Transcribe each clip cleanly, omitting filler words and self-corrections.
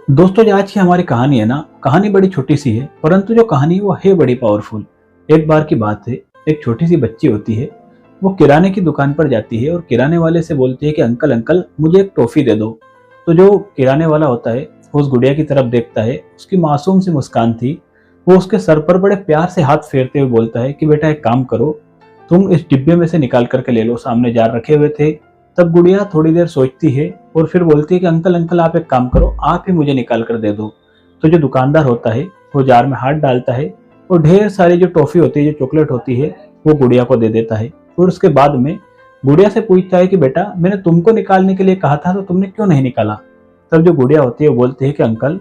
दोस्तों, जो आज की हमारी कहानी है ना, कहानी बड़ी छोटी सी है, परंतु जो कहानी है वो है बड़ी पावरफुल। एक बार की बात है, एक छोटी सी बच्ची होती है। वो किराने की दुकान पर जाती है और किराने वाले से बोलती है कि अंकल अंकल मुझे एक टॉफी दे दो। तो जो किराने वाला होता है वो उस गुड़िया की तरफ देखता है। उसकी मासूम सी मुस्कान थी। वो उसके सर पर बड़े प्यार से हाथ फेरते हुए बोलता है कि बेटा एक काम करो, तुम इस डिब्बे में से निकाल करके ले लो, सामने जार रखे हुए थे। तब गुड़िया थोड़ी देर सोचती है और फिर बोलती है कि अंकल अंकल आप एक काम करो, आप ही मुझे निकाल कर दे दो। तो जो दुकानदार होता है वो जार में हाथ डालता है और ढेर सारी जो टॉफी होती है, जो चॉकलेट होती है, वो गुड़िया को दे देता है। और उसके बाद में गुड़िया से पूछता है कि बेटा मैंने तुमको निकालने के लिए कहा था तो तुमने क्यों नहीं निकाला। तब जो गुड़िया होती है वो बोलती है कि अंकल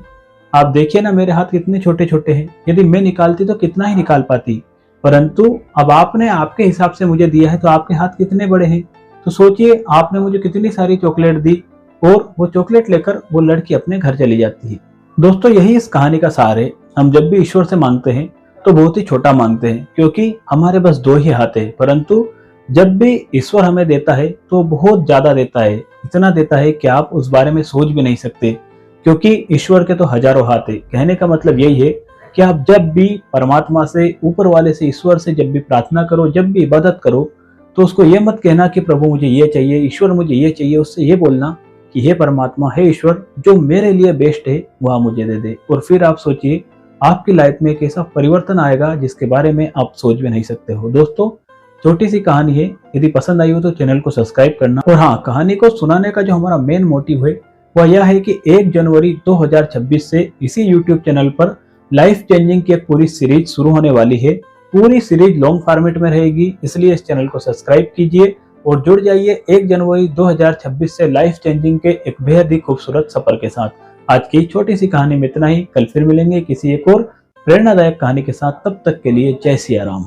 आप देखिए ना, मेरे हाथ कितने छोटे छोटे हैं, यदि मैं निकालती तो कितना ही निकाल पाती, परंतु अब आपने आपके हिसाब से मुझे दिया है तो आपके हाथ कितने बड़े हैं। तो सोचिए, आपने मुझे कितनी सारी चॉकलेट दी। और वो चॉकलेट लेकर वो लड़की अपने घर चली जाती है। दोस्तों, यही इस कहानी का सार है। हम जब भी ईश्वर से मांगते हैं तो बहुत ही छोटा मांगते हैं, क्योंकि हमारे बस दो ही हाथ है, परंतु जब भी ईश्वर हमें देता है तो बहुत ज्यादा देता है। इतना देता है कि आप उस बारे में सोच भी नहीं सकते, क्योंकि ईश्वर के तो हजारों हाथ है। कहने का मतलब यही है कि आप जब भी परमात्मा से, ऊपर वाले से, ईश्वर से जब भी प्रार्थना करो, जब भी इबादत करो, तो उसको ये मत कहना कि प्रभु मुझे ये चाहिए, ईश्वर मुझे ये चाहिए। उससे ये बोलना कि हे परमात्मा, हे ईश्वर, जो मेरे लिए बेस्ट है वह मुझे दे दे। और फिर आप सोचिए, आपकी लाइफ में एक ऐसा परिवर्तन आएगा जिसके बारे में आप सोच भी नहीं सकते हो। दोस्तों, छोटी सी कहानी है, यदि पसंद आई हो तो चैनल को सब्सक्राइब करना। और हाँ, कहानी को सुनाने का जो हमारा मेन मोटिव है वह यह है कि 1 जनवरी 2026 से इसी यूट्यूब चैनल पर लाइफ चेंजिंग की एक पूरी सीरीज शुरू होने वाली है। पूरी सीरीज लॉन्ग फॉर्मेट में रहेगी, इसलिए इस चैनल को सब्सक्राइब कीजिए और जुड़ जाइए 1 जनवरी 2026 से लाइफ चेंजिंग के एक बेहद ही खूबसूरत सफर के साथ। आज की छोटी सी कहानी में इतना ही। कल फिर मिलेंगे किसी एक और प्रेरणादायक कहानी के साथ। तब तक के लिए जय सिया राम।